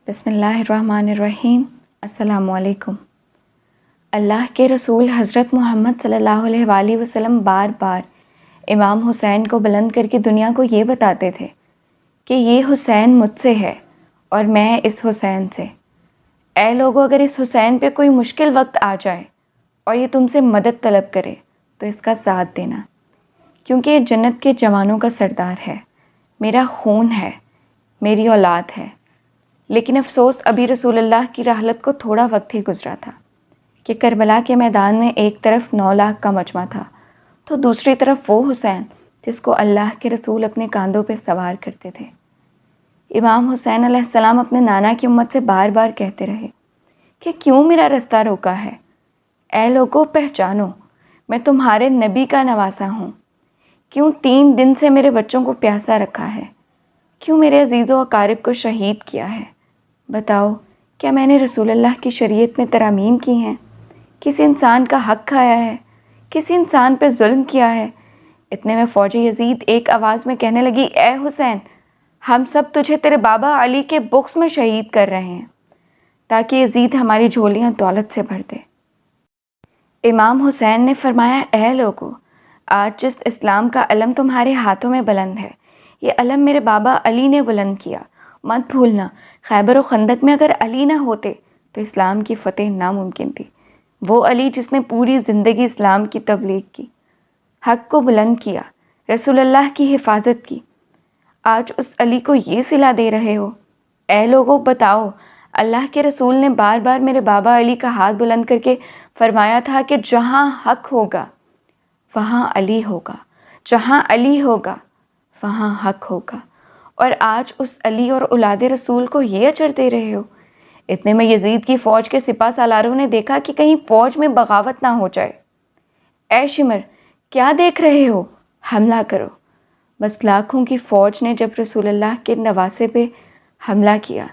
بسم اللہ الرحمن الرحیم۔ السلام علیکم۔ اللہ کے رسول حضرت محمد صلی اللہ علیہ وآلہ وسلم بار بار امام حسین کو بلند کر کے دنیا کو یہ بتاتے تھے کہ یہ حسین مجھ سے ہے اور میں اس حسین سے۔ اے لوگو، اگر اس حسین پہ کوئی مشکل وقت آ جائے اور یہ تم سے مدد طلب کرے تو اس کا ساتھ دینا، کیونکہ یہ جنت کے جوانوں کا سردار ہے، میرا خون ہے، میری اولاد ہے۔ لیکن افسوس، ابھی رسول اللہ کی رحلت کو تھوڑا وقت ہی گزرا تھا کہ کربلا کے میدان میں ایک طرف 9 لاکھ کا مجمع تھا تو دوسری طرف وہ حسین جس کو اللہ کے رسول اپنے کاندھوں پہ سوار کرتے تھے۔ امام حسین علیہ السلام اپنے نانا کی امت سے بار بار کہتے رہے کہ کیوں میرا رستہ روکا ہے؟ اے لوگو، پہچانو، میں تمہارے نبی کا نواسا ہوں۔ کیوں 3 دن سے میرے بچوں کو پیاسا رکھا ہے؟ کیوں میرے عزیز و اقارب کو شہید کیا ہے؟ بتاؤ، کیا میں نے رسول اللہ کی شریعت میں ترامیم کی ہیں؟ کسی انسان کا حق کھایا ہے؟ کسی انسان پہ ظلم کیا ہے؟ اتنے میں فوج یزید ایک آواز میں کہنے لگی، اے حسین، ہم سب تجھے تیرے بابا علی کے بغض میں شہید کر رہے ہیں تاکہ یزید ہماری جھولیاں دولت سے بھر دے۔ امام حسین نے فرمایا، اے لوگو، آج جس اسلام کا علم تمہارے ہاتھوں میں بلند ہے، یہ علم میرے بابا علی نے بلند کیا۔ مت بھولنا، خیبر و خندق میں اگر علی نہ ہوتے تو اسلام کی فتح ناممکن تھی۔ وہ علی جس نے پوری زندگی اسلام کی تبلیغ کی، حق کو بلند کیا، رسول اللہ کی حفاظت کی، آج اس علی کو یہ صلہ دے رہے ہو۔ اے لوگو، بتاؤ، اللہ کے رسول نے بار بار میرے بابا علی کا ہاتھ بلند کر کے فرمایا تھا کہ جہاں حق ہوگا وہاں علی ہوگا، جہاں علی ہوگا وہاں حق ہوگا، اور آج اس علی اور اولاد رسول کو یہ اجر دے رہے ہو۔ اتنے میں یزید کی فوج کے سپہ سالاروں نے دیکھا کہ کہیں فوج میں بغاوت نہ ہو جائے۔ اے شمر، کیا دیکھ رہے ہو؟ حملہ کرو۔ بس لاکھوں کی فوج نے جب رسول اللہ کے نواسے پہ حملہ کیا،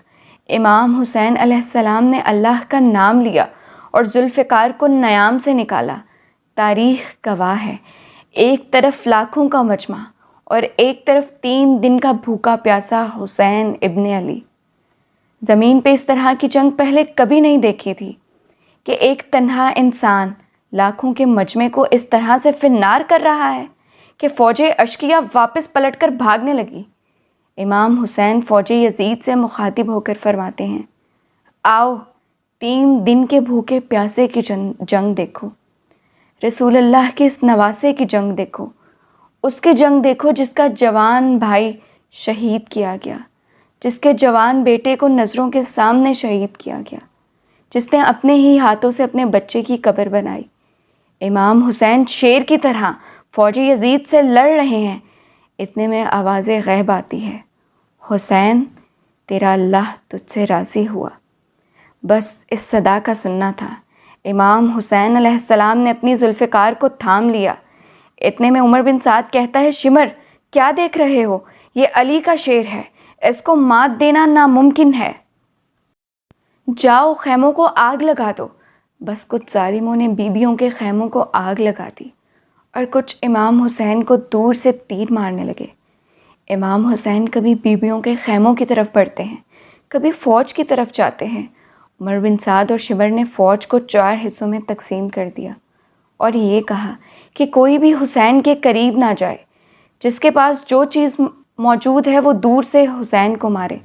امام حسین علیہ السلام نے اللہ کا نام لیا اور ذوالفقار کو نیام سے نکالا۔ تاریخ گواہ ہے، ایک طرف لاکھوں کا مجمع اور ایک طرف 3 دن کا بھوکا پیاسا حسین ابن علی۔ زمین پہ اس طرح کی جنگ پہلے کبھی نہیں دیکھی تھی کہ ایک تنہا انسان لاکھوں کے مجمع کو اس طرح سے فنار کر رہا ہے کہ فوج اشقیہ واپس پلٹ کر بھاگنے لگی۔ امام حسین فوج یزید سے مخاطب ہو کر فرماتے ہیں، آؤ، 3 دن کے بھوکے پیاسے کی جنگ دیکھو، رسول اللہ کے اس نواسے کی جنگ دیکھو، اس کی جنگ دیکھو جس کا جوان بھائی شہید کیا گیا، جس کے جوان بیٹے کو نظروں کے سامنے شہید کیا گیا، جس نے اپنے ہی ہاتھوں سے اپنے بچے کی قبر بنائی۔ امام حسین شیر کی طرح فوج یزید سے لڑ رہے ہیں۔ اتنے میں آواز غیب آتی ہے، حسین، تیرا اللہ تجھ سے راضی ہوا۔ بس اس صدا کا سننا تھا۔ امام حسین علیہ السلام نے اپنی ذوالفقار کو تھام لیا۔ اتنے میں عمر بن سعد کہتا ہے، شمر، کیا دیکھ رہے ہو؟ یہ علی کا شیر ہے، اس کو مات دینا ناممکن ہے۔ جاؤ، خیموں کو آگ لگا دو۔ بس کچھ ظالموں نے بیبیوں کے خیموں کو آگ لگا دی اور کچھ امام حسین کو دور سے تیر مارنے لگے۔ امام حسین کبھی بیبیوں کے خیموں کی طرف بڑھتے ہیں، کبھی فوج کی طرف جاتے ہیں۔ عمر بن سعد اور شمر نے فوج کو 4 حصوں میں تقسیم کر دیا اور یہ کہا کہ کوئی بھی حسین کے قریب نہ جائے، جس کے پاس جو چیز موجود ہے وہ دور سے حسین کو مارے۔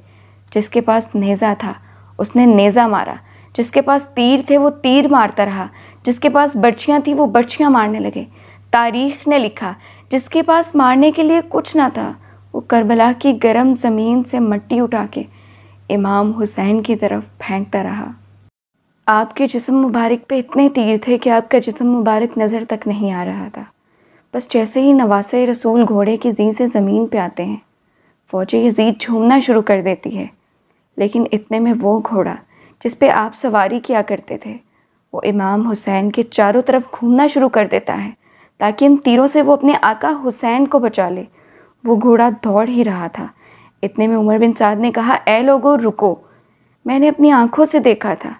جس کے پاس نیزہ تھا اس نے نیزہ مارا، جس کے پاس تیر تھے وہ تیر مارتا رہا، جس کے پاس برچیاں تھیں وہ برچیاں مارنے لگے۔ تاریخ نے لکھا، جس کے پاس مارنے کے لیے کچھ نہ تھا وہ کربلا کی گرم زمین سے مٹی اٹھا کے امام حسین کی طرف پھینکتا رہا۔ آپ کے جسم مبارک پہ اتنے تیر تھے کہ آپ کا جسم مبارک نظر تک نہیں آ رہا تھا۔ بس جیسے ہی نواسے رسول گھوڑے کی زین سے زمین پہ آتے ہیں، فوج یزید جھومنا شروع کر دیتی ہے۔ لیکن اتنے میں وہ گھوڑا جس پہ آپ سواری کیا کرتے تھے وہ امام حسین کے چاروں طرف گھومنا شروع کر دیتا ہے تاکہ ان تیروں سے وہ اپنے آقا حسین کو بچا لے۔ وہ گھوڑا دوڑ ہی رہا تھا۔ اتنے میں عمر بن سعد نے کہا، اے لوگو، رکو، میں نے اپنی آنکھوں سے دیکھا تھا،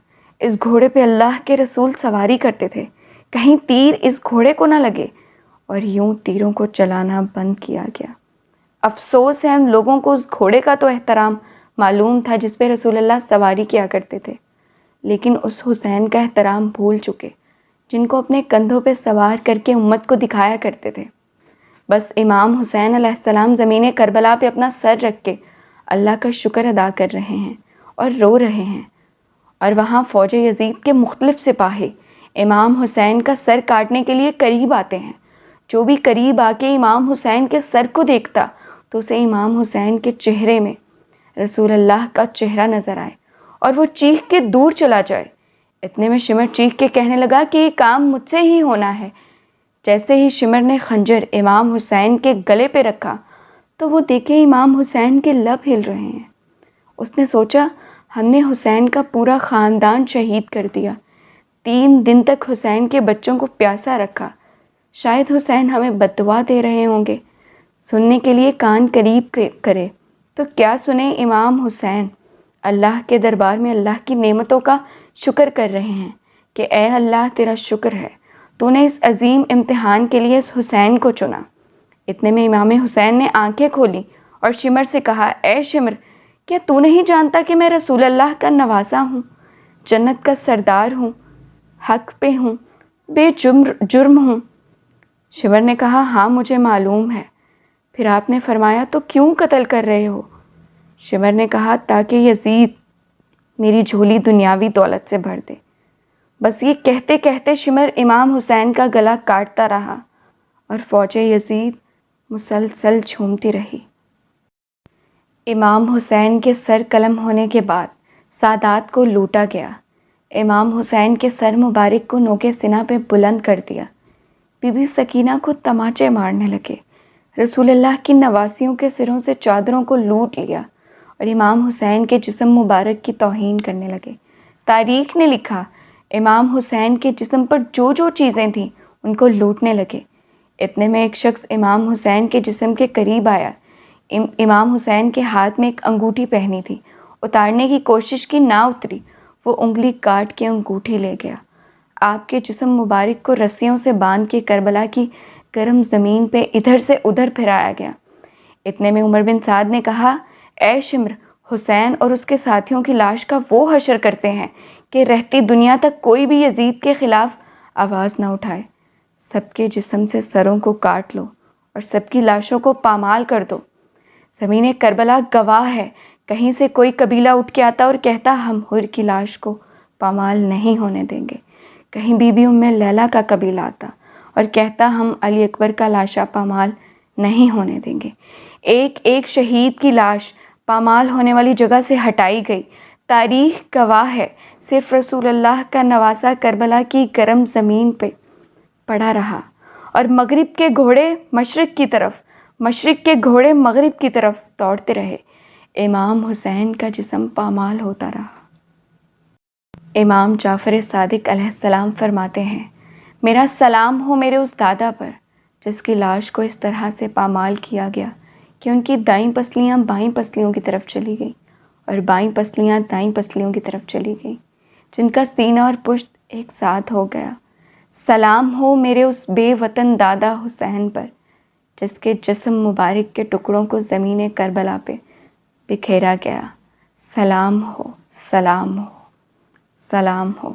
اس گھوڑے پہ اللہ کے رسول سواری کرتے تھے، کہیں تیر اس گھوڑے کو نہ لگے، اور یوں تیروں کو چلانا بند کیا گیا۔ افسوس ہے ان لوگوں کو اس گھوڑے کا تو احترام معلوم تھا جس پہ رسول اللہ سواری کیا کرتے تھے، لیکن اس حسین کا احترام بھول چکے جن کو اپنے کندھوں پہ سوار کر کے امت کو دکھایا کرتے تھے۔ بس امام حسین علیہ السلام زمین کربلا پہ اپنا سر رکھ کے اللہ کا شکر ادا کر رہے ہیں اور رو رہے ہیں، اور وہاں فوج یزید کے مختلف سپاہی امام حسین کا سر کاٹنے کے لیے قریب آتے ہیں۔ جو بھی قریب آ کے امام حسین کے سر کو دیکھتا تو اسے امام حسین کے چہرے میں رسول اللہ کا چہرہ نظر آئے اور وہ چیخ کے دور چلا جائے۔ اتنے میں شمر چیخ کے کہنے لگا کہ یہ کام مجھ سے ہی ہونا ہے۔ جیسے ہی شمر نے خنجر امام حسین کے گلے پہ رکھا تو وہ دیکھے امام حسین کے لب ہل رہے ہیں۔ اس نے سوچا ہم نے حسین کا پورا خاندان شہید کر دیا، 3 دن تک حسین کے بچوں کو پیاسا رکھا، شاید حسین ہمیں بد دعا دے رہے ہوں گے۔ سننے کے لیے کان قریب کرے تو کیا سنے امام حسین اللہ کے دربار میں اللہ کی نعمتوں کا شکر کر رہے ہیں کہ اے اللہ تیرا شکر ہے، تو نے اس عظیم امتحان کے لیے اس حسین کو چنا۔ اتنے میں امام حسین نے آنکھیں کھولی اور شمر سے کہا اے شمر، کیا تو نہیں جانتا کہ میں رسول اللہ کا نواسا ہوں، جنت کا سردار ہوں، حق پہ ہوں، بے جرم ہوں؟ شمر نے کہا ہاں مجھے معلوم ہے۔ پھر آپ نے فرمایا تو کیوں قتل کر رہے ہو؟ شمر نے کہا تاکہ یزید میری جھولی دنیاوی دولت سے بھر دے۔ بس یہ کہتے کہتے شمر امام حسین کا گلا کاٹتا رہا اور فوج یزید مسلسل جھومتی رہی۔ امام حسین کے سر قلم ہونے کے بعد سادات کو لوٹا گیا۔ امام حسین کے سر مبارک کو نوکے سینہ پہ بلند کر دیا۔ بی بی سکینہ کو تماچے مارنے لگے، رسول اللہ کی نواسیوں کے سروں سے چادروں کو لوٹ لیا اور امام حسین کے جسم مبارک کی توہین کرنے لگے۔ تاریخ نے لکھا امام حسین کے جسم پر جو جو چیزیں تھیں ان کو لوٹنے لگے۔ اتنے میں ایک شخص امام حسین کے جسم کے قریب آیا۔ امام حسین کے ہاتھ میں ایک انگوٹھی پہنی تھی، اتارنے کی کوشش کی، نہ اتری، وہ انگلی کاٹ کے انگوٹھی لے گیا۔ آپ کے جسم مبارک کو رسیوں سے باندھ کے کربلا کی گرم زمین پہ ادھر سے ادھر پھیرایا گیا۔ اتنے میں عمر بن سعد نے کہا اے شمر، حسین اور اس کے ساتھیوں کی لاش کا وہ حشر کرتے ہیں کہ رہتی دنیا تک کوئی بھی یزید کے خلاف آواز نہ اٹھائے۔ سب کے جسم سے سروں کو کاٹ لو اور سب کی لاشوں کو پامال کر دو۔ زمین کربلا گواہ ہے، کہیں سے کوئی قبیلہ اٹھ کے آتا اور کہتا ہم حر کی لاش کو پامال نہیں ہونے دیں گے۔ کہیں بی بی ام لیلہ کا قبیلہ آتا اور کہتا ہم علی اکبر کا لاشا پامال نہیں ہونے دیں گے۔ ایک ایک شہید کی لاش پامال ہونے والی جگہ سے ہٹائی گئی۔ تاریخ گواہ ہے، صرف رسول اللہ کا نواسا کربلا کی گرم زمین پہ پڑا رہا اور مغرب کے گھوڑے مشرق کی طرف، مشرق کے گھوڑے مغرب کی طرف دوڑتے رہے۔ امام حسین کا جسم پامال ہوتا رہا۔ امام جعفر صادق علیہ السلام فرماتے ہیں میرا سلام ہو میرے اس دادا پر جس کی لاش کو اس طرح سے پامال کیا گیا کہ ان کی دائیں پسلیاں بائیں پسلیوں کی طرف چلی گئیں اور بائیں پسلیاں دائیں پسلیوں کی طرف چلی گئیں، جن کا سینہ اور پشت ایک ساتھ ہو گیا۔ سلام ہو میرے اس بے وطن دادا حسین پر جس کے جسم مبارک کے ٹکڑوں کو زمین کربلا پہ بکھیرا گیا۔ سلام ہو، سلام ہو، سلام ہو۔